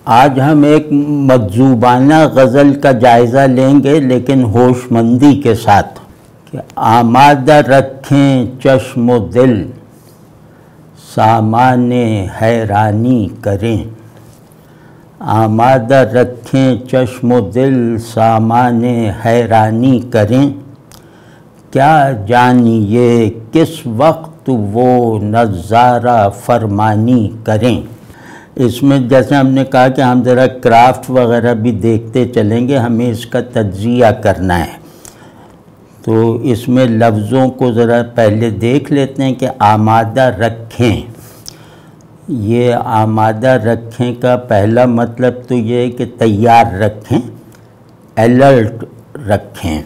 آج ہم ایک مجذوبانہ غزل کا جائزہ لیں گے، لیکن ہوش مندی کے ساتھ، کہ آمادہ رکھیں چشم و دل سامان حیرانی کریں، آمادہ رکھیں چشم و دل سامان حیرانی کریں، کیا جانیے کس وقت وہ نظارہ فرمانی کریں۔ اس میں جیسے ہم نے کہا کہ ہم ذرا کرافٹ وغیرہ بھی دیکھتے چلیں گے، ہمیں اس کا تجزیہ کرنا ہے، تو اس میں لفظوں کو ذرا پہلے دیکھ لیتے ہیں کہ آمادہ رکھیں۔ یہ آمادہ رکھیں کا پہلا مطلب تو یہ ہے کہ تیار رکھیں، الرٹ رکھیں،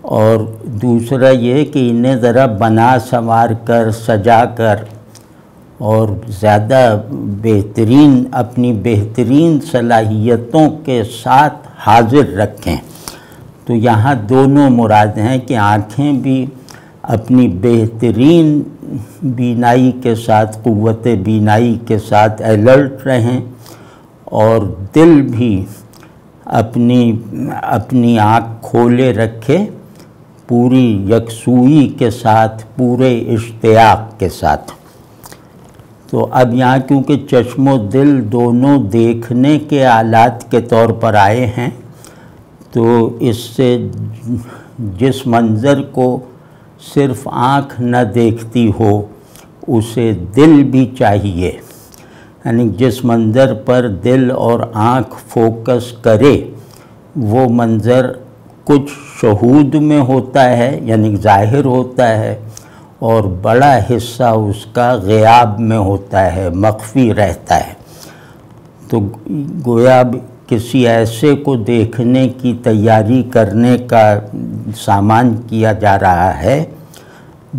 اور دوسرا یہ کہ انہیں ذرا بنا سنوار کر سجا کر اور زیادہ بہترین اپنی بہترین صلاحیتوں کے ساتھ حاضر رکھیں۔ تو یہاں دونوں مراد ہیں کہ آنکھیں بھی اپنی بہترین بینائی کے ساتھ، قوت بینائی کے ساتھ الرٹ رہیں، اور دل بھی اپنی آنکھ کھولے رکھے پوری یکسوئی کے ساتھ، پورے اشتیاق کے ساتھ۔ تو اب یہاں کیونکہ چشم و دل دونوں دیکھنے کے آلات کے طور پر آئے ہیں، تو اس سے جس منظر کو صرف آنکھ نہ دیکھتی ہو اسے دل بھی چاہیے، یعنی جس منظر پر دل اور آنکھ فوکس کرے وہ منظر کچھ شہود میں ہوتا ہے، یعنی ظاہر ہوتا ہے، اور بڑا حصہ اس کا غیاب میں ہوتا ہے، مخفی رہتا ہے۔ تو گویا کسی ایسے کو دیکھنے کی تیاری کرنے کا سامان کیا جا رہا ہے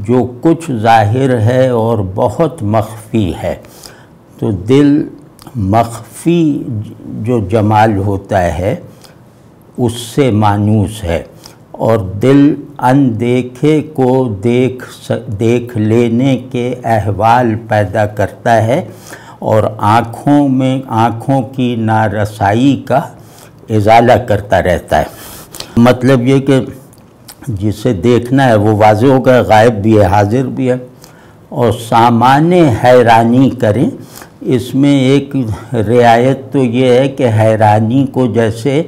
جو کچھ ظاہر ہے اور بہت مخفی ہے۔ تو دل مخفی جو جمال ہوتا ہے اس سے مانوس ہے، اور دل اندیکھے کو دیکھ لینے کے احوال پیدا کرتا ہے، اور آنکھوں کی نارسائی کا ازالہ کرتا رہتا ہے۔ مطلب یہ کہ جسے دیکھنا ہے وہ واضح ہوگا، غائب بھی ہے، حاضر بھی ہے۔ اور سامان حیرانی کریں، اس میں ایک رعایت تو یہ ہے کہ حیرانی کو جیسے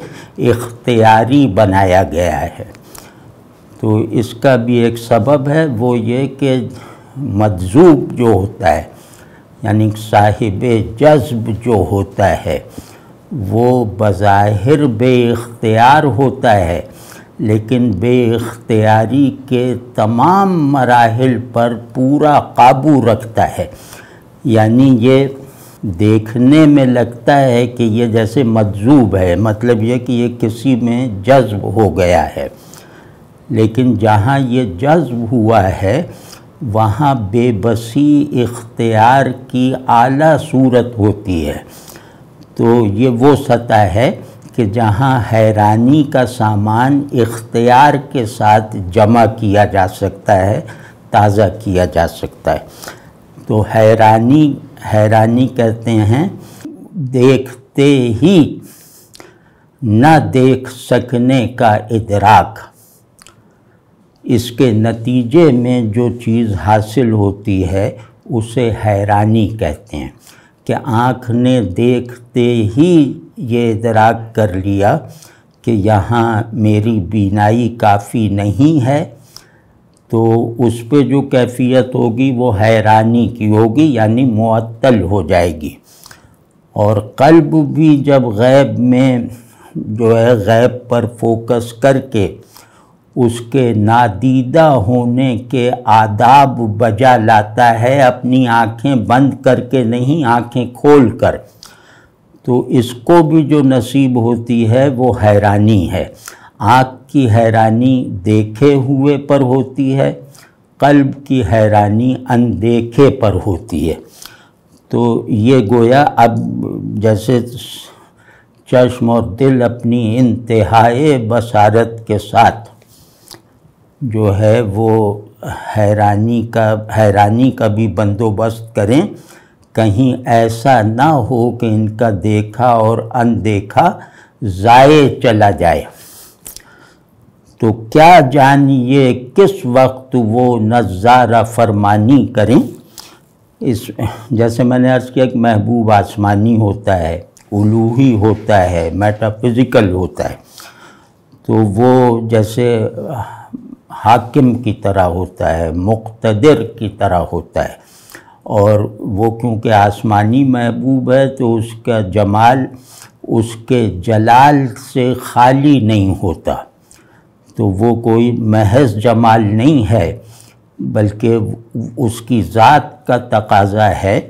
اختیاری بنایا گیا ہے، تو اس کا بھی ایک سبب ہے، وہ یہ کہ مجذوب جو ہوتا ہے، یعنی صاحب جذب جو ہوتا ہے، وہ بظاہر بے اختیار ہوتا ہے، لیکن بے اختیاری کے تمام مراحل پر پورا قابو رکھتا ہے۔ یعنی یہ دیکھنے میں لگتا ہے کہ یہ جیسے مجذوب ہے، مطلب یہ کہ یہ کسی میں جذب ہو گیا ہے، لیکن جہاں یہ جذب ہوا ہے وہاں بے بسی اختیار کی اعلیٰ صورت ہوتی ہے۔ تو یہ وہ سطح ہے کہ جہاں حیرانی کا سامان اختیار کے ساتھ جمع کیا جا سکتا ہے، تازہ کیا جا سکتا ہے۔ تو حیرانی کہتے ہیں دیکھتے ہی نہ دیکھ سکنے کا ادراک، اس کے نتیجے میں جو چیز حاصل ہوتی ہے اسے حیرانی کہتے ہیں، کہ آنکھ نے دیکھتے ہی یہ ادراک کر لیا کہ یہاں میری بینائی کافی نہیں ہے، تو اس پہ جو کیفیت ہوگی وہ حیرانی کی ہوگی، یعنی معطل ہو جائے گی۔ اور قلب بھی جب غیب میں جو ہے غیب پر فوکس کر کے اس کے نادیدہ ہونے کے آداب بجا لاتا ہے، اپنی آنکھیں بند کر کے نہیں، آنکھیں کھول کر، تو اس کو بھی جو نصیب ہوتی ہے وہ حیرانی ہے۔ آنکھ کی حیرانی دیکھے ہوئے پر ہوتی ہے، قلب کی حیرانی اندیکھے پر ہوتی ہے۔ تو یہ گویا اب جیسے چشم اور دل اپنی انتہائی بصارت کے ساتھ جو ہے وہ حیرانی کا بھی بندوبست کریں کہیں ایسا نہ ہو کہ ان کا دیکھا اور اندیکھا ضائع چلا جائے۔ تو کیا جانیے کس وقت وہ نظارہ فرمانی کریں۔ جیسے میں نے عرض کیا کہ محبوب آسمانی ہوتا ہے، الوہی ہوتا ہے، میٹا فزیکل ہوتا ہے، تو وہ جیسے حاکم کی طرح ہوتا ہے، مقتدر کی طرح ہوتا ہے، اور وہ کیونکہ آسمانی محبوب ہے تو اس کا جمال اس کے جلال سے خالی نہیں ہوتا، تو وہ کوئی محض جمال نہیں ہے، بلکہ اس کی ذات کا تقاضا ہے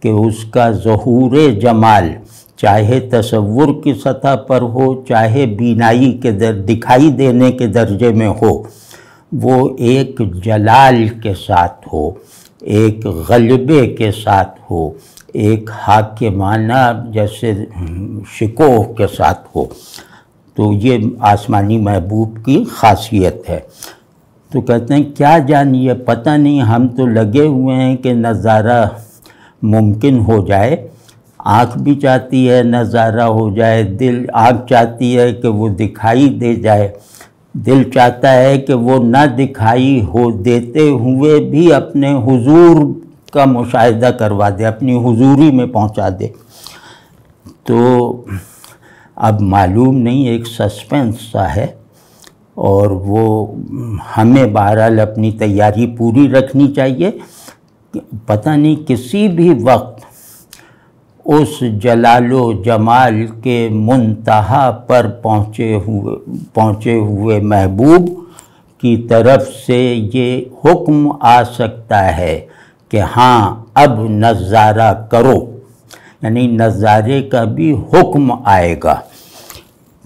کہ اس کا ظہور جمال چاہے تصور کی سطح پر ہو، چاہے بینائی کے دکھائی دینے کے درجے میں ہو، وہ ایک جلال کے ساتھ ہو، ایک غلبے کے ساتھ ہو، ایک حاکمانہ جیسے شکوہ کے ساتھ ہو۔ تو یہ آسمانی محبوب کی خاصیت ہے۔ تو کہتے ہیں کیا جانیے، پتہ نہیں، ہم تو لگے ہوئے ہیں کہ نظارہ ممکن ہو جائے، آنکھ بھی چاہتی ہے نظارہ ہو جائے، آنکھ چاہتی ہے کہ وہ دکھائی دے جائے، دل چاہتا ہے کہ وہ نہ دکھائی ہو دیتے ہوئے بھی اپنے حضور کا مشاہدہ کروا دے، اپنی حضوری میں پہنچا دے۔ تو اب معلوم نہیں، ایک سسپینس سا ہے، اور وہ ہمیں بہرحال اپنی تیاری پوری رکھنی چاہیے۔ پتہ نہیں کسی بھی وقت اس جلال و جمال کے منتہا پر پہنچے ہوئے محبوب کی طرف سے یہ حکم آ سکتا ہے کہ ہاں اب نظارہ کرو، یعنی نظارے کا بھی حکم آئے گا۔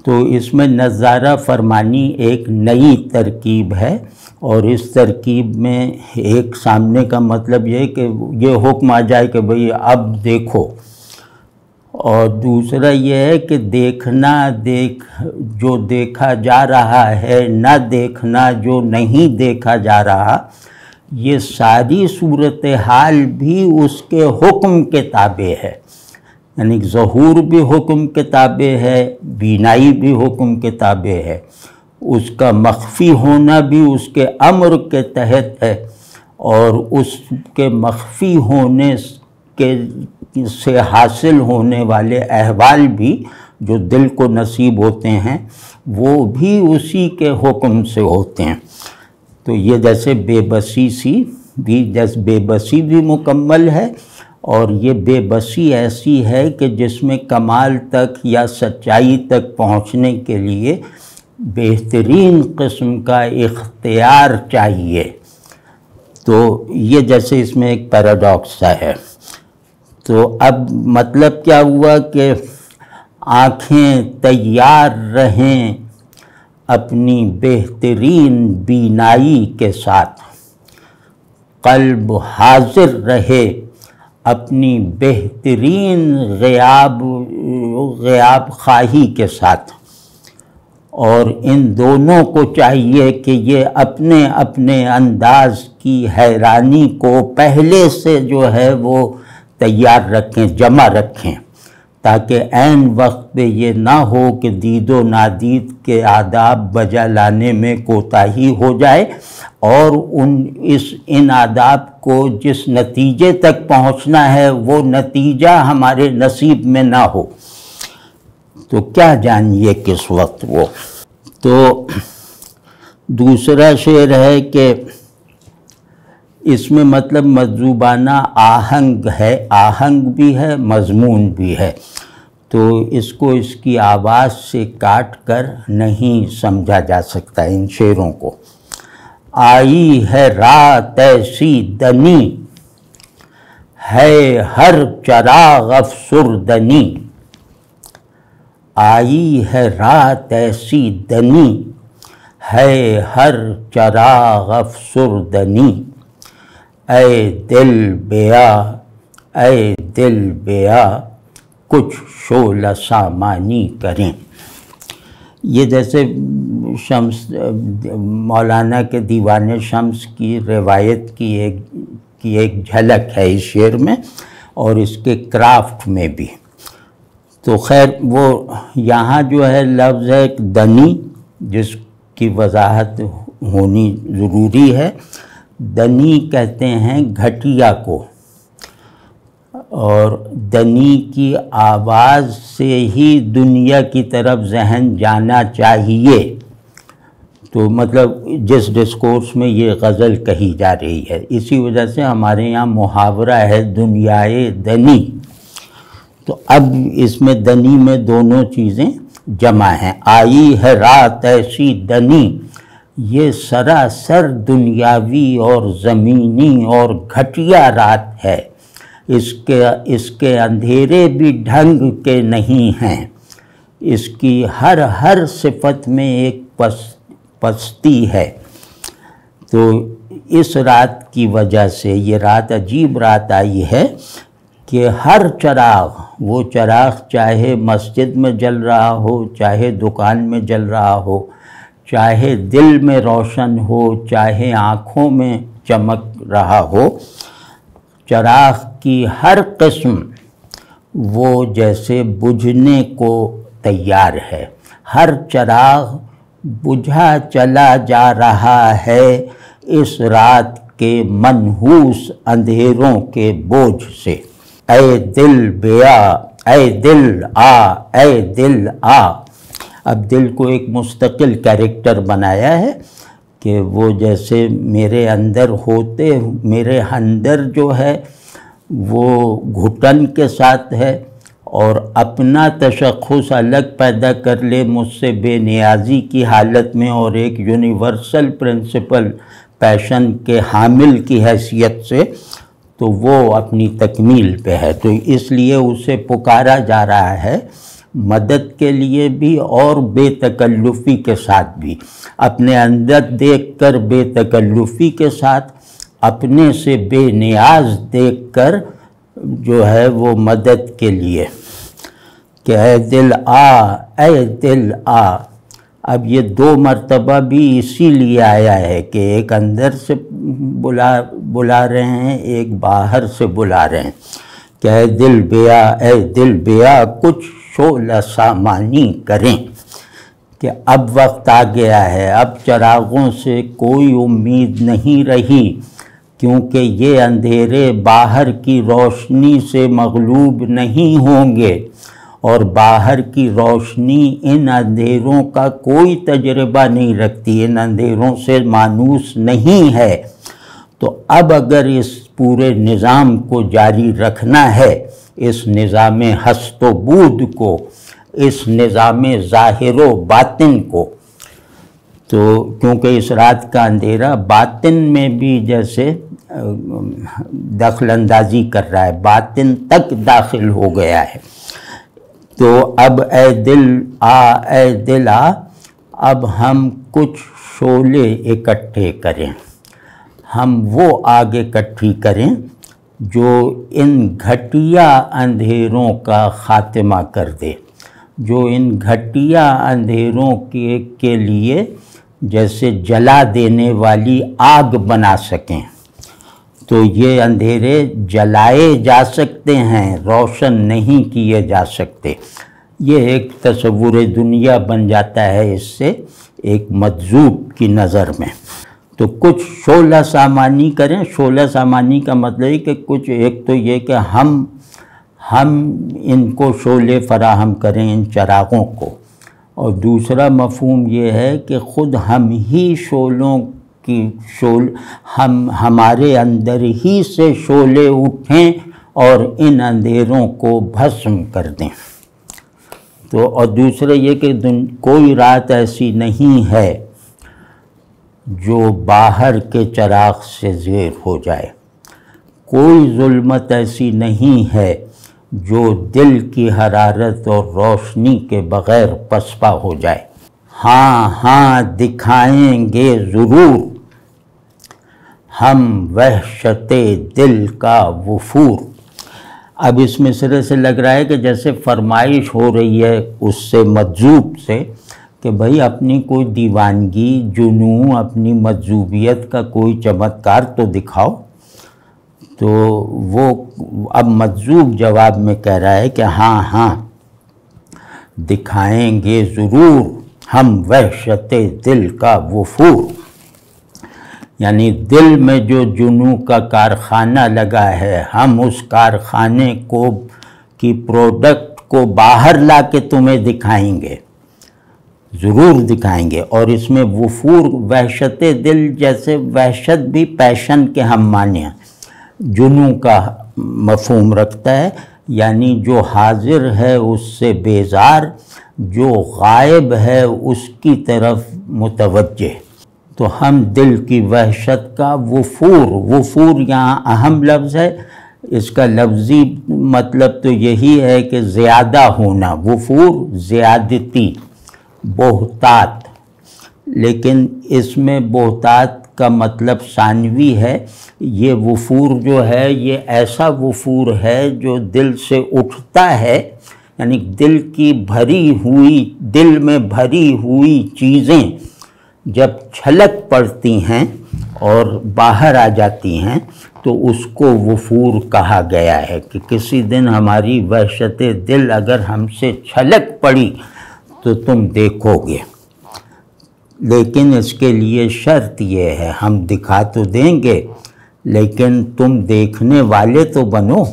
تو اس میں نظارہ فرمانی ایک نئی ترکیب ہے، اور اس ترکیب میں ایک سامنے کا مطلب یہ ہے کہ یہ حکم آ جائے کہ بھئی اب دیکھو، اور دوسرا یہ ہے کہ جو دیکھا جا رہا ہے، نہ دیکھنا جو نہیں دیکھا جا رہا، یہ ساری صورتحال بھی اس کے حکم کے تابع ہے، یعنی ظہور بھی حکم کے تابع ہے، بینائی بھی حکم کے تابع ہے، اس کا مخفی ہونا بھی اس کے امر کے تحت ہے، اور اس کے مخفی ہونے سے حاصل ہونے والے احوال بھی جو دل کو نصیب ہوتے ہیں وہ بھی اسی کے حکم سے ہوتے ہیں۔ تو یہ جیسے بے بسی بھی مکمل ہے، اور یہ بے بسی ایسی ہے کہ جس میں کمال تک یا سچائی تک پہنچنے کے لیے بہترین قسم کا اختیار چاہیے۔ تو یہ جیسے اس میں ایک پیراڈاکس ہے۔ تو اب مطلب کیا ہوا کہ آنکھیں تیار رہیں اپنی بہترین بینائی کے ساتھ، قلب حاضر رہے اپنی بہترین غیاب خواہی کے ساتھ، اور ان دونوں کو چاہیے کہ یہ اپنے اپنے انداز کی حیرانی کو پہلے سے جو ہے وہ تیار رکھیں، جمع رکھیں، تاکہ عین وقت پہ یہ نہ ہو کہ دید و نادید کے آداب بجا لانے میں کوتاہی ہو جائے، اور ان آداب کو جس نتیجے تک پہنچنا ہے وہ نتیجہ ہمارے نصیب میں نہ ہو۔ تو کیا جانیے کس وقت وہ۔ تو دوسرا شعر ہے کہ اس میں مطلب مجذوبانہ آہنگ ہے، آہنگ بھی ہے، مضمون بھی ہے، تو اس کو اس کی آواز سے کاٹ کر نہیں سمجھا جا سکتا ان شعروں کو۔ آئی ہے رات ایسی دنی، ہے ہر چراغ افسردنی، آئی ہے رات ایسی دنی، ہے ہر چراغ افسردنی، اے دل بیا، اے دل بیا، کچھ شعلہ سامانی کریں۔ یہ جیسے شمس مولانا کے دیوان شمس کی روایت کی ایک جھلک ہے اس شعر میں، اور اس کے کرافٹ میں بھی۔ تو خیر وہ یہاں جو ہے لفظ ہے دنی، جس کی وضاحت ہونی ضروری ہے۔ دنی کہتے ہیں گھٹیا کو، اور دنی کی آواز سے ہی دنیا کی طرف ذہن جانا چاہیے۔ تو مطلب جس ڈسکورس میں یہ غزل کہی جا رہی ہے، اسی وجہ سے ہمارے یہاں محاورہ ہے دنیائے دنی۔ تو اب اس میں دنی میں دونوں چیزیں جمع ہیں۔ آئی ہے رات ایسی دنی، یہ سراسر دنیاوی اور زمینی اور گھٹیا رات ہے، اس کے اندھیرے بھی ڈھنگ کے نہیں ہیں، اس کی ہر صفت میں ایک پستی ہے۔ تو اس رات کی وجہ سے یہ رات عجیب رات آئی ہے کہ ہر چراغ، وہ چراغ چاہے مسجد میں جل رہا ہو، چاہے دکان میں جل رہا ہو، چاہے دل میں روشن ہو، چاہے آنکھوں میں چمک رہا ہو، چراغ کی ہر قسم وہ جیسے بجھنے کو تیار ہے۔ ہر چراغ بجھا چلا جا رہا ہے اس رات کے منحوس اندھیروں کے بوجھ سے۔ اے دل بیا، اے دل آ، اے دل آ۔ اب دل کو ایک مستقل کیریکٹر بنایا ہے کہ وہ جیسے میرے اندر ہوتے، میرے اندر جو ہے وہ گھٹن کے ساتھ ہے، اور اپنا تشخص الگ پیدا کر لے مجھ سے بے نیازی کی حالت میں، اور ایک یونیورسل پرنسپل پیشن کے حامل کی حیثیت سے، تو وہ اپنی تکمیل پہ ہے۔ تو اس لیے اسے پکارا جا رہا ہے مدد کے لیے بھی اور بے تکلفی کے ساتھ بھی، اپنے اندر دیکھ کر بے تکلفی کے ساتھ، اپنے سے بے نیاز دیکھ کر جو ہے وہ مدد کے لیے کہ اے دل آ، اے دل آ۔ اب یہ دو مرتبہ بھی اسی لیے آیا ہے کہ ایک اندر سے بلا رہے ہیں، ایک باہر سے بلا رہے ہیں کہ اے دل بیا، اے دل بیا، کچھ شعلہ سامانی کریں، کہ اب وقت آ گیا ہے، اب چراغوں سے کوئی امید نہیں رہی، کیونکہ یہ اندھیرے باہر کی روشنی سے مغلوب نہیں ہوں گے، اور باہر کی روشنی ان اندھیروں کا کوئی تجربہ نہیں رکھتی، ان اندھیروں سے مانوس نہیں ہے۔ تو اب اگر اس پورے نظام کو جاری رکھنا ہے، اس نظام ہست و بود کو، اس نظام ظاہر و باطن کو، تو کیونکہ اس رات کا اندھیرا باطن میں بھی جیسے دخل اندازی کر رہا ہے، باطن تک داخل ہو گیا ہے۔ تو اب اے دل آ، اے دل آ، اب ہم کچھ شعلے اکٹھے کریں، ہم وہ آگ اکٹھی کریں جو ان گھٹیا اندھیروں کا خاتمہ کر دے، جو ان گھٹیا اندھیروں کے لیے جیسے جلا دینے والی آگ بنا سکیں۔ تو یہ اندھیرے جلائے جا سکتے ہیں، روشن نہیں کیے جا سکتے۔ یہ ایک تصور دنیا بن جاتا ہے اس سے ایک مجذوب کی نظر میں۔ تو کچھ شعلہ سامانی کریں۔ شعلہ سامانی کا مطلب ہے کہ کچھ، ایک تو یہ کہ ہم ان کو شعلے فراہم کریں، ان چراغوں کو، اور دوسرا مفہوم یہ ہے کہ خود ہم ہی شعلوں کی ہمارے اندر ہی سے شعلے اٹھیں اور ان اندھیروں کو بھسم کر دیں۔ تو اور دوسرا یہ کہ کوئی رات ایسی نہیں ہے جو باہر کے چراغ سے زیر ہو جائے، کوئی ظلمت ایسی نہیں ہے جو دل کی حرارت اور روشنی کے بغیر پسپا ہو جائے۔ ہاں ہاں دکھائیں گے ضرور ہم وحشت دل کا وفور۔ اب اس مصرعے سے لگ رہا ہے کہ جیسے فرمائش ہو رہی ہے اس سے مجذوب سے کہ بھئی اپنی کوئی دیوانگی، جنوں، اپنی مجذوبیت کا کوئی چمتکار تو دکھاؤ۔ تو وہ اب مجذوب جواب میں کہہ رہا ہے کہ ہاں ہاں دکھائیں گے ضرور ہم وحشت دل کا وفور، یعنی دل میں جو جنوں کا کارخانہ لگا ہے ہم اس کارخانے کو کی پروڈکٹ کو باہر لا کے تمہیں دکھائیں گے، ضرور دکھائیں گے۔ اور اس میں وفور، وحشت دل، جیسے وحشت بھی پیشن کے ہم معنی جنوں کا مفہوم رکھتا ہے، یعنی جو حاضر ہے اس سے بیزار، جو غائب ہے اس کی طرف متوجہ۔ تو ہم دل کی وحشت کا وفور، وفور یہاں اہم لفظ ہے، اس کا لفظی مطلب تو یہی ہے کہ زیادہ ہونا، وفور زیادتی، بہتات، لیکن اس میں بہتات کا مطلب ثانوی ہے۔ یہ وفور جو ہے یہ ایسا وفور ہے جو دل سے اٹھتا ہے، یعنی دل کی بھری ہوئی، دل میں بھری ہوئی چیزیں جب چھلک پڑتی ہیں اور باہر آ جاتی ہیں تو اس کو وفور کہا گیا ہے کہ کسی دن ہماری وحشت دل اگر ہم سے چھلک پڑی تو تم دیکھو گے، لیکن اس کے لیے شرط یہ ہے ہم دکھا تو دیں گے لیکن تم دیکھنے والے تو بنو،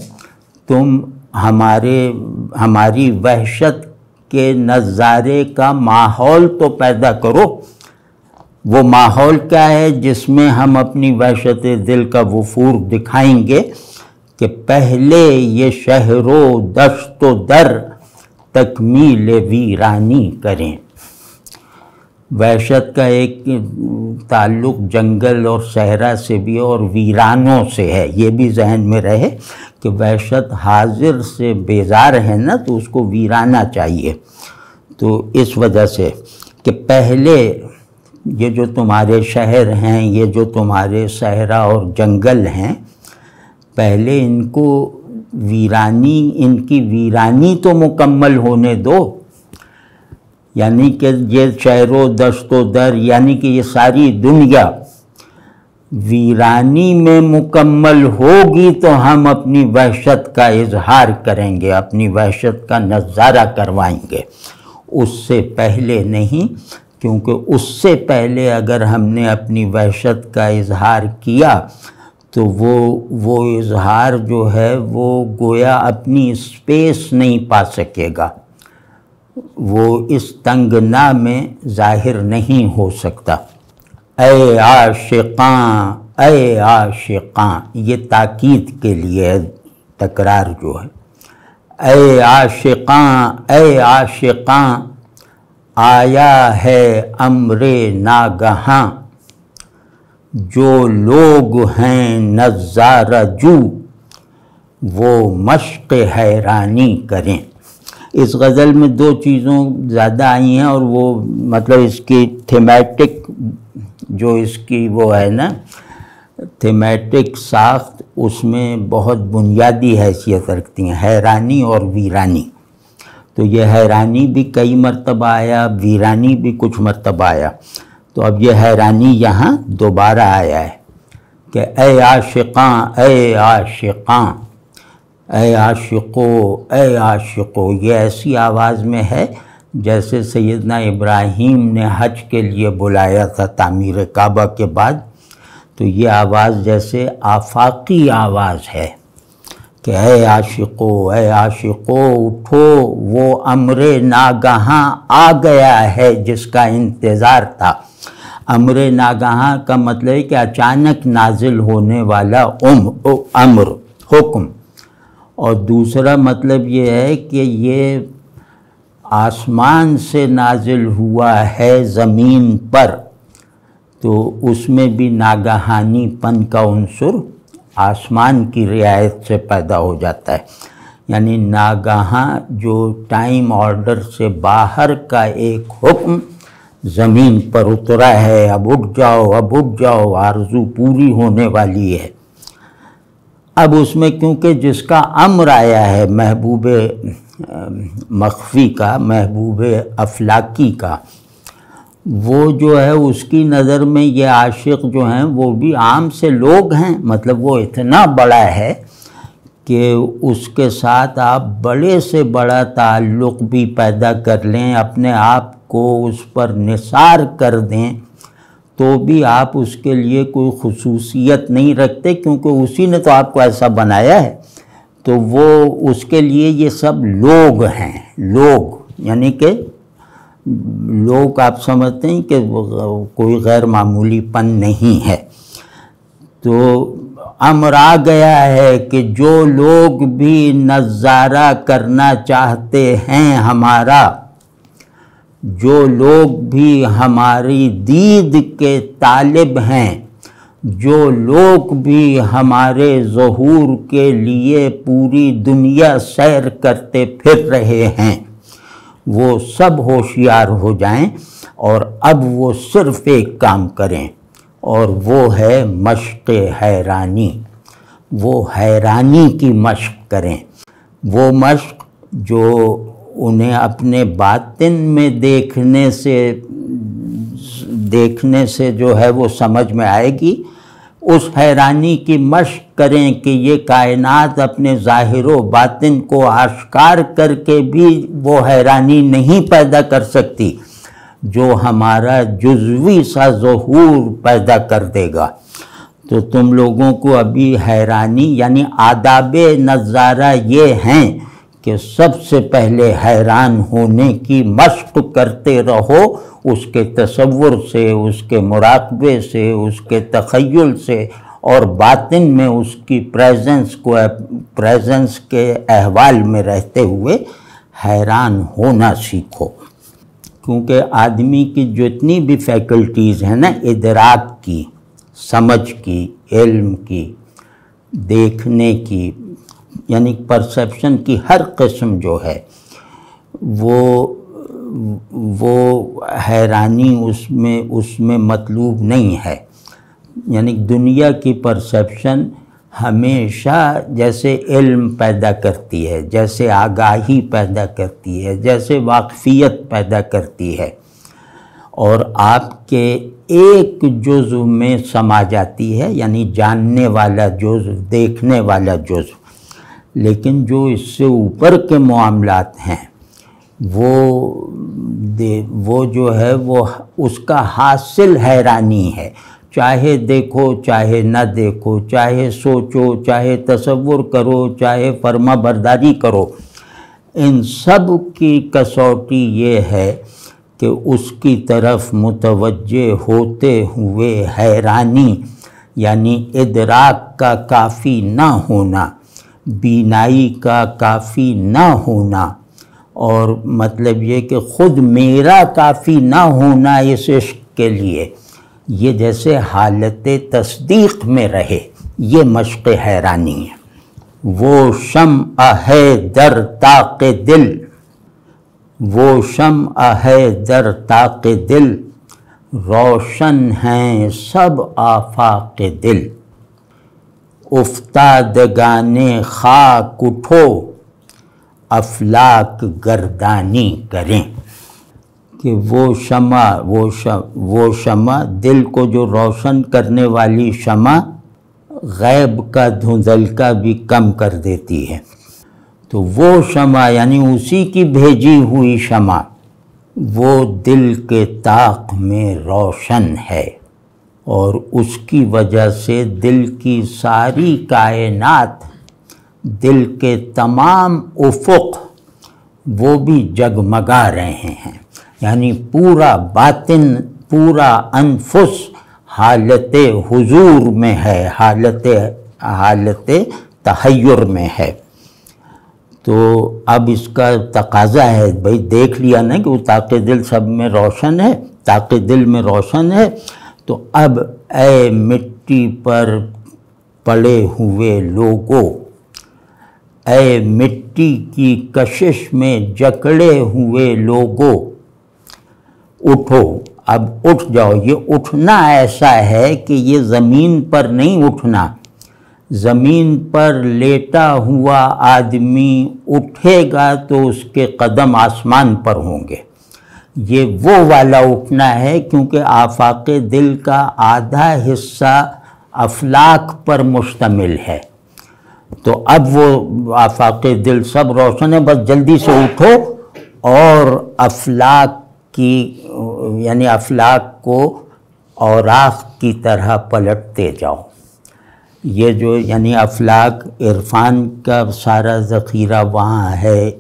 تم ہماری وحشت کے نظارے کا ماحول تو پیدا کرو۔ وہ ماحول کیا ہے جس میں ہم اپنی وحشت دل کا وفور دکھائیں گے کہ پہلے یہ شہر و دشت و در تکمیل ویرانی کریں۔ وحشت کا ایک تعلق جنگل اور صحرا سے بھی اور ویرانوں سے ہے، یہ بھی ذہن میں رہے کہ وحشت حاضر سے بیزار ہے نا، تو اس کو ویرانہ چاہیے۔ تو اس وجہ سے کہ پہلے یہ جو تمہارے شہر ہیں، یہ جو تمہارے صحرا اور جنگل ہیں، پہلے ان کو ان کی ویرانی تو مکمل ہونے دو، یعنی کہ یہ شہر و دشت و در، یعنی کہ یہ ساری دنیا ویرانی میں مکمل ہوگی تو ہم اپنی وحشت کا اظہار کریں گے، اپنی وحشت کا نظارہ کروائیں گے، اس سے پہلے نہیں، کیونکہ اس سے پہلے اگر ہم نے اپنی وحشت کا اظہار کیا تو وہ اظہار جو ہے وہ گویا اپنی اسپیس نہیں پا سکے گا، وہ اس تنگنا میں ظاہر نہیں ہو سکتا۔ اے عاشقاں اے عاشقاں، یہ تاکید کے لیے تکرار جو ہے، اے عاشقاں اے عاشقاں آیا ہے امر ناگہاں، جو لوگ ہیں نظارہ جو وہ مشق حیرانی کریں۔ اس غزل میں دو چیزوں زیادہ آئی ہیں اور وہ مطلب اس کی تھیمیٹک جو اس کی وہ ہے نا تھیمیٹک ساخت، اس میں بہت بنیادی حیثیت رکھتی ہیں، حیرانی اور ویرانی۔ تو یہ حیرانی بھی کئی مرتبہ آیا، ویرانی بھی کچھ مرتبہ آیا، تو اب یہ حیرانی یہاں دوبارہ آیا ہے کہ اے عاشقاں اے عاشقاں، اے عاشقو اے عاشقو، یہ ایسی آواز میں ہے جیسے سیدنا ابراہیم نے حج کے لیے بلایا تھا تعمیر کعبہ کے بعد، تو یہ آواز جیسے آفاقی آواز ہے کہ اے عاشقو اٹھو، وہ امر ناگہاں آ گیا ہے جس کا انتظار تھا۔ امر ناگہاں کا مطلب ہے کہ اچانک نازل ہونے والا امر، حکم، اور دوسرا مطلب یہ ہے کہ یہ آسمان سے نازل ہوا ہے زمین پر، تو اس میں بھی ناگہانی پن کا عنصر آسمان کی رعایت سے پیدا ہو جاتا ہے، یعنی ناگہاں جو ٹائم آرڈر سے باہر کا ایک حکم زمین پر اترا ہے، اب اٹھ جاؤ، آرزو پوری ہونے والی ہے۔ اب اس میں کیونکہ جس کا امر آیا ہے محبوب مخفی کا، محبوب افلاکی کا، وہ جو ہے اس کی نظر میں یہ عاشق جو ہیں وہ بھی عام سے لوگ ہیں، مطلب وہ اتنا بڑا ہے کہ اس کے ساتھ آپ بڑے سے بڑا تعلق بھی پیدا کر لیں، اپنے آپ کو اس پر نثار کر دیں، تو بھی آپ اس کے لیے کوئی خصوصیت نہیں رکھتے، کیونکہ اسی نے تو آپ کو ایسا بنایا ہے۔ تو وہ اس کے لیے یہ سب لوگ ہیں، لوگ یعنی کہ لوگ آپ سمجھتے ہیں کہ کوئی غیر معمولی پن نہیں ہے۔ تو امر آ گیا ہے کہ جو لوگ بھی نظارہ کرنا چاہتے ہیں ہمارا، جو لوگ بھی ہماری دید کے طالب ہیں، جو لوگ بھی ہمارے ظہور کے لیے پوری دنیا سیر کرتے پھر رہے ہیں، وہ سب ہوشیار ہو جائیں اور اب وہ صرف ایک کام کریں، اور وہ ہے مشق حیرانی۔ وہ حیرانی کی مشق کریں، وہ مشق جو انہیں اپنے باطن میں دیکھنے سے جو ہے وہ سمجھ میں آئے گی۔ اس حیرانی کی مشق کریں کہ یہ کائنات اپنے ظاہر و باطن کو آشکار کر کے بھی وہ حیرانی نہیں پیدا کر سکتی جو ہمارا جزوی سا ظہور پیدا کر دے گا۔ تو تم لوگوں کو ابھی حیرانی یعنی آداب نظارہ یہ ہیں کہ سب سے پہلے حیران ہونے کی مشق کرتے رہو، اس کے تصور سے، اس کے مراقبے سے، اس کے تخیل سے، اور باطن میں اس کی پریزنس کے احوال میں رہتے ہوئے حیران ہونا سیکھو۔ کیونکہ آدمی کی جتنی بھی فیکلٹیز ہیں نا، ادراک کی، سمجھ کی، علم کی، دیکھنے کی، یعنی پرسیپشن کی ہر قسم جو ہے وہ حیرانی اس میں مطلوب نہیں ہے۔ یعنی دنیا کی پرسیپشن ہمیشہ جیسے علم پیدا کرتی ہے، جیسے آگاہی پیدا کرتی ہے، جیسے واقفیت پیدا کرتی ہے، اور آپ کے ایک جزو میں سما جاتی ہے، یعنی جاننے والا جزو، دیکھنے والا جزو۔ لیکن جو اس سے اوپر کے معاملات ہیں وہ جو ہے وہ اس کا حاصل حیرانی ہے، چاہے دیکھو چاہے نہ دیکھو، چاہے سوچو چاہے تصور کرو چاہے فرما برداری کرو، ان سب کی کسوٹی یہ ہے کہ اس کی طرف متوجہ ہوتے ہوئے حیرانی یعنی ادراک کا کافی نہ ہونا، بینائی کا کافی نہ ہونا، اور مطلب یہ کہ خود میرا کافی نہ ہونا اس عشق کے لیے، یہ جیسے حالت تصدیق میں رہے، یہ مشق حیرانی ہے۔ وہ شمع ہے در طاق دل، وہ شمع ہے در طاق دل، روشن ہیں سب آفاق دل، افتادگان خاک اٹھو افلاک گردانی کریں۔ کہ وہ شمع دل کو جو روشن کرنے والی شمع غیب کا دھندلکا بھی کم کر دیتی ہے، تو وہ شمع یعنی اسی کی بھیجی ہوئی شمع وہ دل کے طاق میں روشن ہے، اور اس کی وجہ سے دل کی ساری کائنات، دل کے تمام افق وہ بھی جگمگا رہے ہیں، یعنی پورا باطن، پورا انفس حالت حضور میں ہے، حالت تحیر میں ہے۔ تو اب اس کا تقاضا ہے، بھئی دیکھ لیا نا کہ وہ طاق دل سب میں روشن ہے، طاق دل میں روشن ہے، تو اب اے مٹی پر پڑے ہوئے لوگوں، اے مٹی کی کشش میں جکڑے ہوئے لوگوں، اٹھو، اب اٹھ جاؤ۔ یہ اٹھنا ایسا ہے کہ یہ زمین پر نہیں اٹھنا، زمین پر لیٹا ہوا آدمی اٹھے گا تو اس کے قدم آسمان پر ہوں گے، یہ وہ والا اٹھنا ہے، کیونکہ آفاق دل کا آدھا حصہ افلاک پر مشتمل ہے۔ تو اب وہ آفاق دل سب روشن ہے، بس جلدی سے اٹھو اور افلاک کی یعنی افلاک کو اوراق کی طرح پلٹتے جاؤ۔ یہ جو یعنی افلاک عرفان کا سارا ذخیرہ وہاں ہے،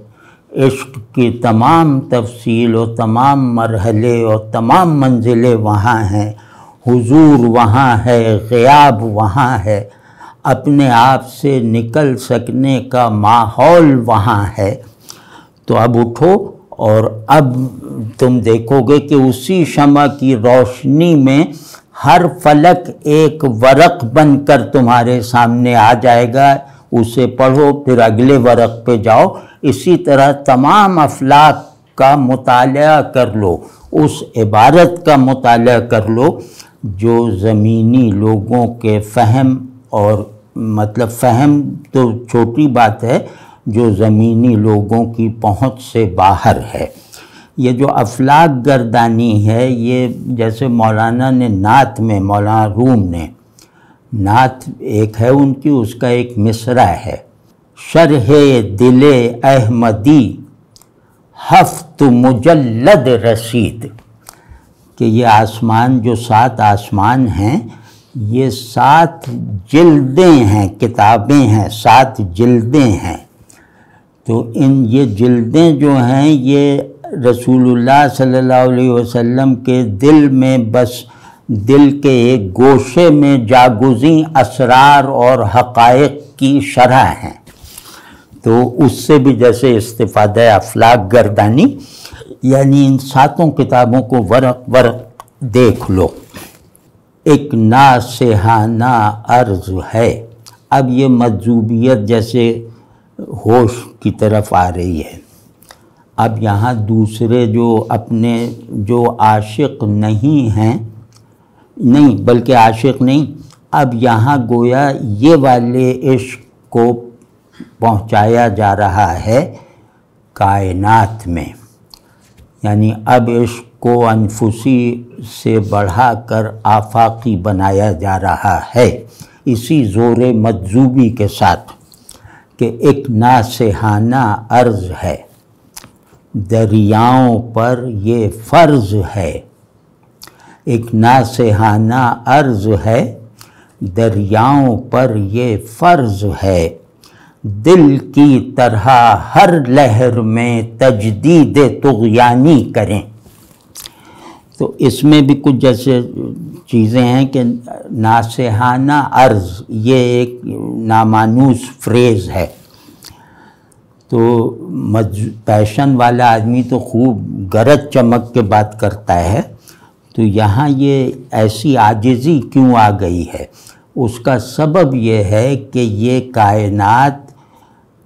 عشق کی تمام تفصیل و تمام مرحلے اور تمام منزلیں وہاں ہیں، حضور وہاں ہے، غیاب وہاں ہے، اپنے آپ سے نکل سکنے کا ماحول وہاں ہے۔ تو اب اٹھو اور اب تم دیکھو گے کہ اسی شمع کی روشنی میں ہر فلک ایک ورق بن کر تمہارے سامنے آ جائے گا، اسے پڑھو پھر اگلے ورق پہ جاؤ۔ اسی طرح تمام افلاک کا مطالعہ کر لو، اس عبارت کا مطالعہ کر لو جو زمینی لوگوں کے فہم اور مطلب فہم تو چھوٹی بات ہے، جو زمینی لوگوں کی پہنچ سے باہر ہے۔ یہ جو افلاک گردانی ہے، یہ جیسے مولانا نے نعت میں، مولانا روم نے نعت ایک ہے ان کی، اس کا ایک مصرع ہے، شرح دل احمدی ہفت مجلد رسید، کہ یہ آسمان جو 7 آسمان ہیں، یہ 7 جلدیں ہیں، کتابیں ہیں، 7 جلدیں ہیں۔ تو یہ جلدیں جو ہیں یہ رسول اللہ صلی اللہ علیہ وسلم کے دل میں، بس دل کے ایک گوشے میں جاگزیں اسرار اور حقائق کی شرح ہیں۔ تو اس سے بھی جیسے استفادہ افلاک گردانی، یعنی ان 7 کتابوں کو ورق ورق دیکھ لو۔ ایک ناصحانہ عرض ہے، اب یہ مجذوبیت جیسے ہوش کی طرف آ رہی ہے۔ اب یہاں دوسرے جو اپنے جو عاشق نہیں ہیں، نہیں بلکہ عاشق نہیں، اب یہاں گویا یہ والے عشق کو پہنچایا جا رہا ہے کائنات میں، یعنی اب عشق کو انفسی سے بڑھا کر آفاقی بنایا جا رہا ہے، اسی زور مجذوبی کے ساتھ کہ ایک ناصحانہ عرض ہے، دریاؤں پر یہ فرض ہے۔ ایک ناصحانہ عرض ہے، دریاؤں پر یہ فرض ہے، دل کی طرح ہر لہر میں تجدید طغیانی کریں۔ تو اس میں بھی کچھ جیسے چیزیں ہیں کہ ناصحانہ عرض یہ ایک نامانوس فریز ہے۔ تو پیشن والا آدمی تو خوب گرج چمک کے بات کرتا ہے، تو یہاں یہ ایسی عاجزی کیوں آ گئی ہے؟ اس کا سبب یہ ہے کہ یہ کائنات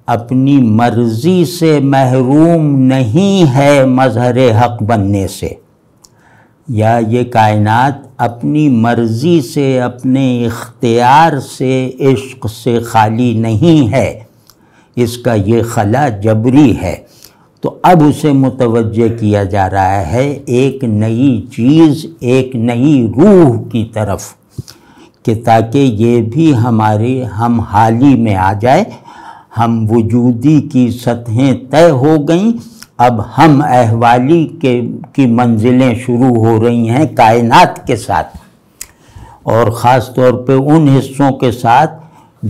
اپنی مرضی سے محروم نہیں ہے مظہر حق بننے سے، یا یہ کائنات اپنی مرضی سے، اپنے اختیار سے، عشق سے خالی نہیں ہے، اس کا یہ خلا جبری ہے۔ تو اب اسے متوجہ کیا جا رہا ہے ایک نئی چیز، ایک نئی روح کی طرف، کہ تاکہ یہ بھی ہمارے ہم حالی میں آ جائے۔ ہم وجودی کی سطحیں طے ہو گئیں، اب ہم احوالی کی منزلیں شروع ہو رہی ہیں کائنات کے ساتھ، اور خاص طور پہ ان حصوں کے ساتھ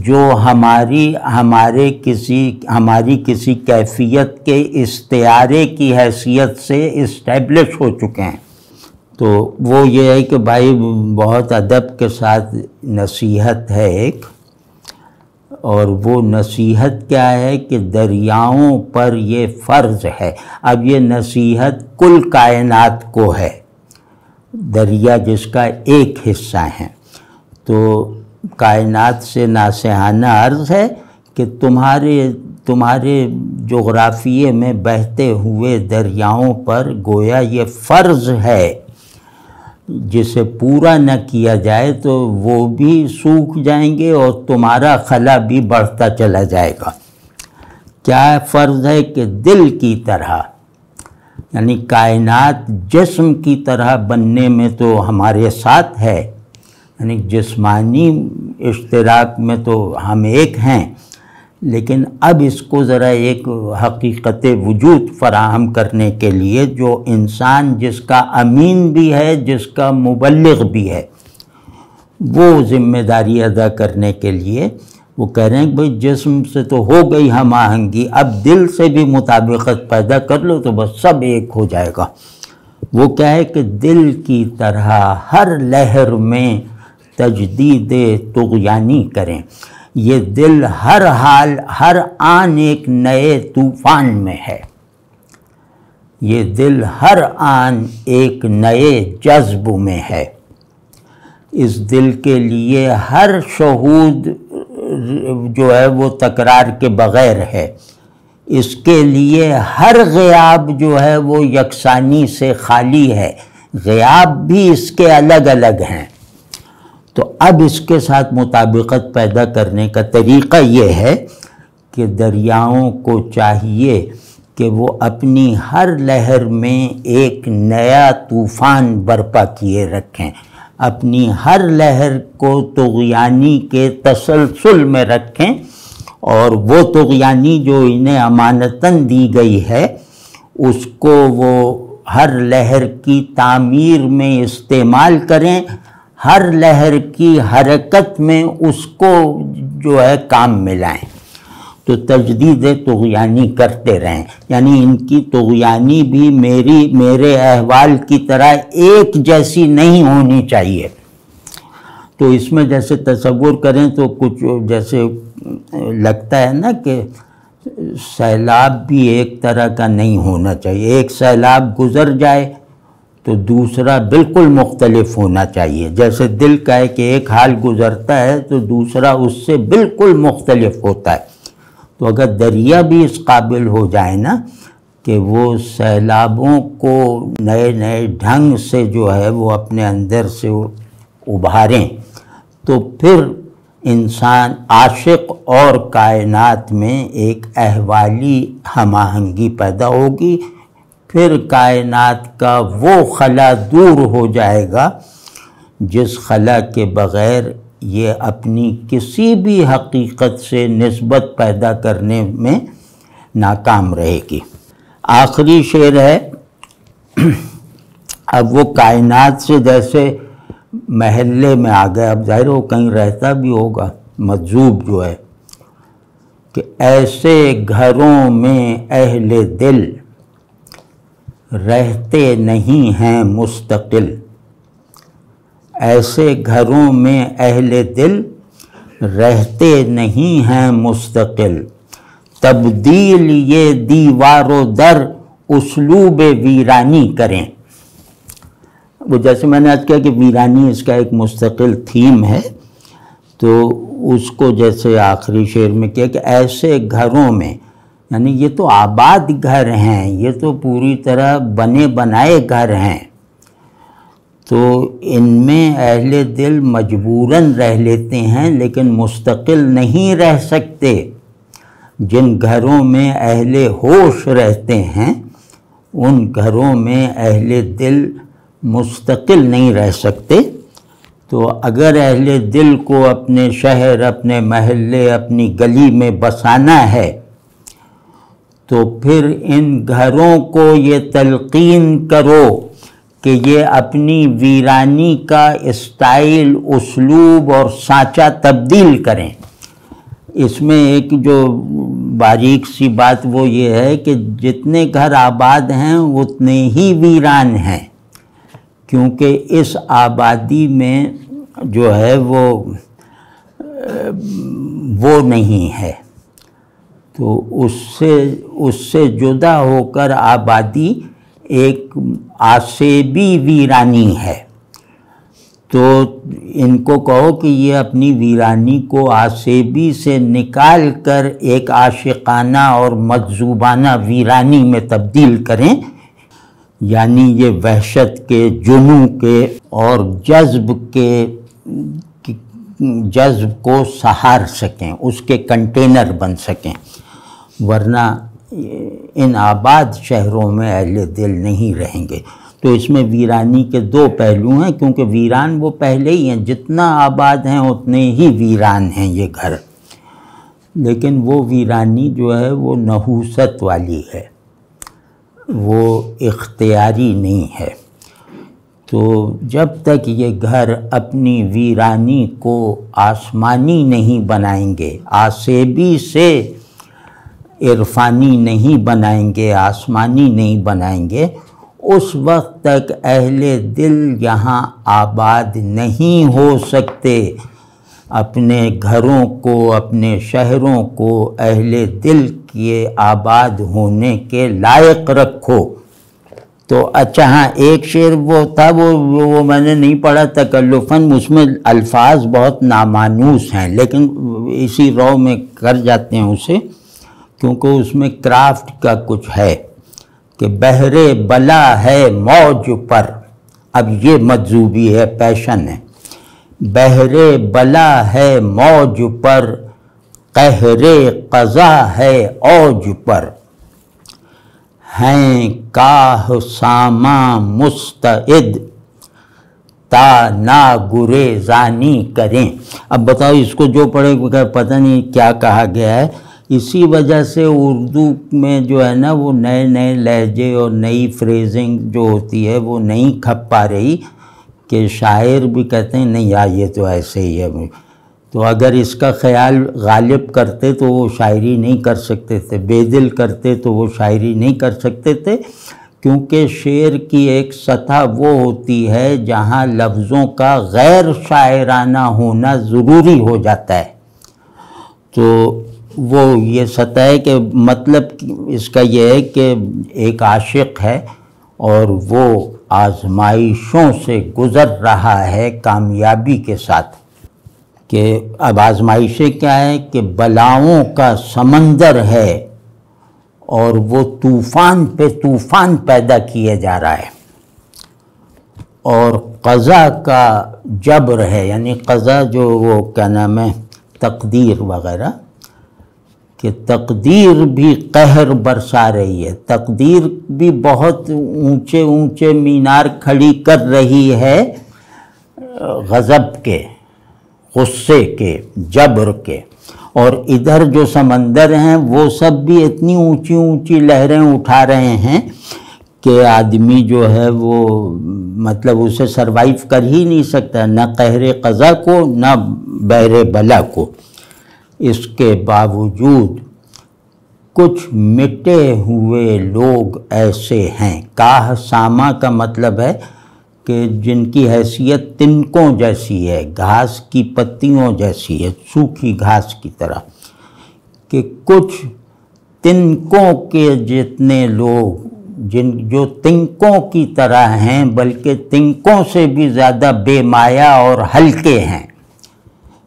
جو ہماری کسی کیفیت کے استعارے کی حیثیت سے اسٹیبلش ہو چکے ہیں۔ تو وہ یہ ہے کہ بھائی بہت ادب کے ساتھ نصیحت ہے ایک، اور وہ نصیحت کیا ہے کہ دریاؤں پر یہ فرض ہے۔ اب یہ نصیحت کل کائنات کو ہے، دریا جس کا ایک حصہ ہے۔ تو کائنات سے ناصحانہ عرض ہے کہ تمہارے جغرافیے میں بہتے ہوئے دریاؤں پر گویا یہ فرض ہے، جسے پورا نہ کیا جائے تو وہ بھی سوکھ جائیں گے اور تمہارا خلا بھی بڑھتا چلا جائے گا۔ کیا فرض ہے کہ دل کی طرح، یعنی کائنات جسم کی طرح بننے میں تو ہمارے ساتھ ہے، یعنی جسمانی اشتراک میں تو ہم ایک ہیں، لیکن اب اس کو ذرا ایک حقیقت وجود فراہم کرنے کے لیے جو انسان جس کا امین بھی ہے، جس کا مبلغ بھی ہے، وہ ذمہ داری ادا کرنے کے لیے وہ کہہ رہے ہیں کہ بھئی جسم سے تو ہو گئی ہم آہنگی، اب دل سے بھی مطابقت پیدا کر لو تو بس سب ایک ہو جائے گا۔ وہ کیا ہے کہ دل کی طرح ہر لہر میں تجدید طغیانی کریں۔ یہ دل ہر حال ہر آن ایک نئے طوفان میں ہے، یہ دل ہر آن ایک نئے جذب میں ہے۔ اس دل کے لیے ہر شہود جو ہے وہ تکرار کے بغیر ہے، اس کے لیے ہر غیاب جو ہے وہ یکسانی سے خالی ہے، غیاب بھی اس کے الگ الگ ہیں۔ تو اب اس کے ساتھ مطابقت پیدا کرنے کا طریقہ یہ ہے کہ دریاؤں کو چاہیے کہ وہ اپنی ہر لہر میں ایک نیا طوفان برپا کیے رکھیں، اپنی ہر لہر کو طغیانی کے تسلسل میں رکھیں، اور وہ طغیانی جو انہیں امانتاً دی گئی ہے اس کو وہ ہر لہر کی تعمیر میں استعمال کریں، ہر لہر کی حرکت میں اس کو جو ہے کام میں لائیں۔ تو تجدید طغیانی کرتے رہیں، یعنی ان کی طغیانی بھی میرے احوال کی طرح ایک جیسی نہیں ہونی چاہیے۔ تو اس میں جیسے تصور کریں تو کچھ جیسے لگتا ہے نا کہ سیلاب بھی ایک طرح کا نہیں ہونا چاہیے، ایک سیلاب گزر جائے تو دوسرا بالکل مختلف ہونا چاہیے۔ جیسے دل کا ہے کہ ایک حال گزرتا ہے تو دوسرا اس سے بالکل مختلف ہوتا ہے۔ تو اگر دریا بھی اس قابل ہو جائے نا کہ وہ سیلابوں کو نئے نئے ڈھنگ سے جو ہے وہ اپنے اندر سے ابھاریں، تو پھر انسان عاشق اور کائنات میں ایک احوالی ہم آہنگی پیدا ہوگی، پھر کائنات کا وہ خلا دور ہو جائے گا جس خلا کے بغیر یہ اپنی کسی بھی حقیقت سے نسبت پیدا کرنے میں ناکام رہے گی۔ آخری شعر ہے، اب وہ کائنات سے جیسے محلے میں آ گیا، اب ظاہر ہو کہیں رہتا بھی ہوگا مجذوب جو ہے، کہ ایسے گھروں میں اہل دل رہتے نہیں ہیں مستقل، ایسے گھروں میں اہل دل رہتے نہیں ہیں مستقل، تبدیل یہ دیوار و در اسلوب ویرانی کریں۔ وہ جیسے میں نے آج کہا کہ ویرانی اس کا ایک مستقل تھیم ہے، تو اس کو جیسے آخری شعر میں کیا کہ ایسے گھروں میں، یعنی یہ تو آباد گھر ہیں، یہ تو پوری طرح بنے بنائے گھر ہیں، تو ان میں اہل دل مجبوراً رہ لیتے ہیں لیکن مستقل نہیں رہ سکتے۔ جن گھروں میں اہل ہوش رہتے ہیں ان گھروں میں اہل دل مستقل نہیں رہ سکتے۔ تو اگر اہل دل کو اپنے شہر، اپنے محلے، اپنی گلی میں بسانا ہے تو پھر ان گھروں کو یہ تلقین کرو کہ یہ اپنی ویرانی کا اسٹائل، اسلوب اور سانچہ تبدیل کریں۔ اس میں ایک جو باریک سی بات وہ یہ ہے کہ جتنے گھر آباد ہیں اتنے ہی ویران ہیں، کیونکہ اس آبادی میں جو ہے وہ نہیں ہے، تو اس سے جدا ہو کر آبادی ایک آسیبی ویرانی ہے۔ تو ان کو کہو کہ یہ اپنی ویرانی کو آسیبی سے نکال کر ایک عاشقانہ اور مجذوبانہ ویرانی میں تبدیل کریں، یعنی یہ وحشت کے، جنوں کے اور جذب کو سہار سکیں، اس کے کنٹینر بن سکیں، ورنہ ان آباد شہروں میں اہل دل نہیں رہیں گے۔ تو اس میں ویرانی کے دو پہلو ہیں، کیونکہ ویران وہ پہلے ہی ہیں، جتنا آباد ہیں اتنے ہی ویران ہیں یہ گھر، لیکن وہ ویرانی جو ہے وہ نحوست والی ہے، وہ اختیاری نہیں ہے۔ تو جب تک یہ گھر اپنی ویرانی کو آسمانی نہیں بنائیں گے، آسیبی سے عرفانی نہیں بنائیں گے، آسمانی نہیں بنائیں گے، اس وقت تک اہل دل یہاں آباد نہیں ہو سکتے۔ اپنے گھروں کو، اپنے شہروں کو اہل دل کے آباد ہونے کے لائق رکھو۔ تو اچھا ہاں، ایک شعر وہ تھا، وہ میں نے نہیں پڑھا تکلفاً، اس میں الفاظ بہت نامانوس ہیں، لیکن اسی رو میں کر جاتے ہیں اسے، کیونکہ اس میں کرافٹ کا کچھ ہے کہ بحر بلا ہے موج پر، اب یہ مجذوبی ہے، پیشن ہے، بحر بلا ہے موج پر، قہر قضا ہے اوج پر، ہیں کاہ ساما مستعد تا نا گریزانی کریں۔ اب بتاؤ اس کو جو پڑھے بغیر پتہ نہیں کیا کہا گیا ہے۔ اسی وجہ سے اردو میں جو ہے نا وہ نئے نئے لہجے اور نئی فریزنگ جو ہوتی ہے وہ نہیں کھپ پا رہی، کہ شاعر بھی کہتے ہیں نہیں یار یہ تو ایسے ہی ہے۔ تو اگر اس کا خیال غالب کرتے تو وہ شاعری نہیں کر سکتے تھے، بے دل کرتے تو وہ شاعری نہیں کر سکتے تھے، کیونکہ شعر کی ایک سطح وہ ہوتی ہے جہاں لفظوں کا غیر شاعرانہ ہونا ضروری ہو جاتا ہے۔ تو وہ یہ سطح ہے کہ مطلب اس کا یہ ہے کہ ایک عاشق ہے اور وہ آزمائشوں سے گزر رہا ہے کامیابی کے ساتھ، کہ اب آزمائشیں کیا ہے کہ بلاؤں کا سمندر ہے اور وہ طوفان پہ طوفان پیدا کیے جا رہا ہے، اور قضا کا جبر ہے، یعنی قضا جو وہ کیا نام ہے تقدیر وغیرہ، کہ تقدیر بھی قہر برسا رہی ہے، تقدیر بھی بہت اونچے اونچے مینار کھڑی کر رہی ہے غضب کے، غصے کے، جبر کے، اور ادھر جو سمندر ہیں وہ سب بھی اتنی اونچی اونچی لہریں اٹھا رہے ہیں کہ آدمی جو ہے وہ مطلب اسے سروائیو کر ہی نہیں سکتا، نہ قہر قضا کو نہ بحر بلا کو۔ اس کے باوجود کچھ مٹے ہوئے لوگ ایسے ہیں، کاہ ساما کا مطلب ہے کہ جن کی حیثیت تنکوں جیسی ہے، گھاس کی پتیوں جیسی ہے، سوکھی گھاس کی طرح، کہ کچھ تنکوں کے جتنے لوگ جو تنکوں کی طرح ہیں بلکہ تنکوں سے بھی زیادہ بے مایہ اور ہلکے ہیں،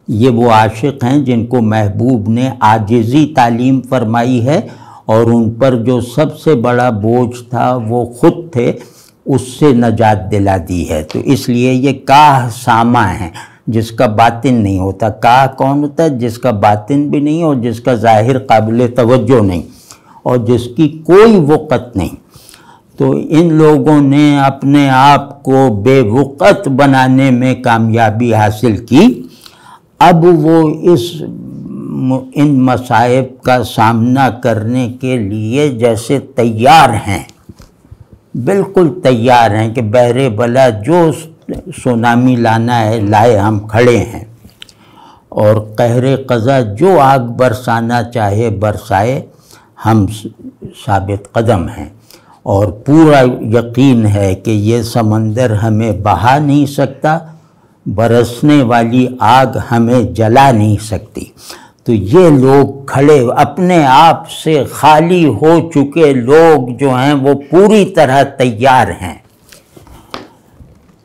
یہ وہ عاشق ہیں جن کو محبوب نے عاجزی تعلیم فرمائی ہے، اور ان پر جو سب سے بڑا بوجھ تھا وہ خود تھے، اس سے نجات دلا دی ہے۔ تو اس لیے یہ کاہ ساما ہے، جس کا باطن نہیں ہوتا۔ کاہ کون ہوتا ہے؟ جس کا باطن بھی نہیں اور جس کا ظاہر قابل توجہ نہیں اور جس کی کوئی وقت نہیں۔ تو ان لوگوں نے اپنے آپ کو بے وقت بنانے میں کامیابی حاصل کی، اب وہ ان مصائب کا سامنا کرنے کے لیے جیسے تیار ہیں، بالکل تیار ہیں کہ بحر بلا جو سونامی لانا ہے لائے، ہم کھڑے ہیں، اور قہر قضا جو آگ برسانا چاہے برسائے، ہم ثابت قدم ہیں، اور پورا یقین ہے کہ یہ سمندر ہمیں بہا نہیں سکتا، برسنے والی آگ ہمیں جلا نہیں سکتی۔ تو یہ لوگ کھڑے اپنے آپ سے خالی ہو چکے لوگ جو ہیں وہ پوری طرح تیار ہیں۔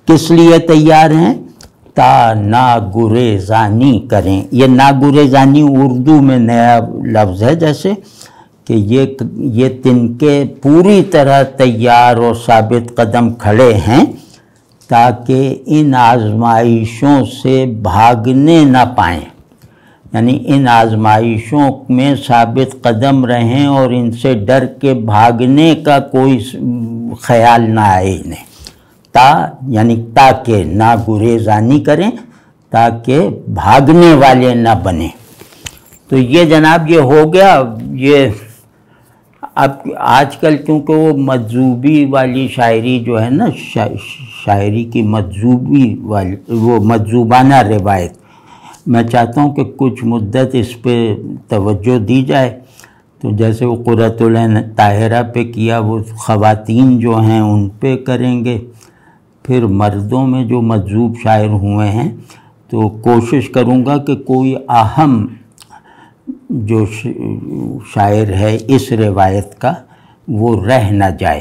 کس لیے تیار ہیں؟ تا ناگریزانی کریں۔ یہ ناگریزانی اردو میں نیا لفظ ہے، جیسے کہ یہ تنکے پوری طرح تیار اور ثابت قدم کھڑے ہیں تاکہ ان آزمائشوں سے بھاگنے نہ پائیں، یعنی ان آزمائشوں میں ثابت قدم رہیں اور ان سے ڈر کے بھاگنے کا کوئی خیال نہ آئے انہیں، یعنی تاکہ نہ گریزانی کریں، تاکہ بھاگنے والے نہ بنیں۔ تو یہ جناب یہ ہو گیا۔ یہ اب آج کل کیونکہ وہ مجذوبی والی شاعری جو ہے نا، شاعری کی مجذوبی والی، وہ مجذوبانہ روایت، میں چاہتا ہوں کہ کچھ مدت اس پہ توجہ دی جائے۔ تو جیسے وہ قرۃ العین طاہرہ پہ کیا، وہ خواتین جو ہیں ان پہ کریں گے۔ پھر مردوں میں جو مجذوب شاعر ہوئے ہیں تو کوشش کروں گا کہ کوئی اہم جو شاعر ہے اس روایت کا وہ رہ نہ جائے۔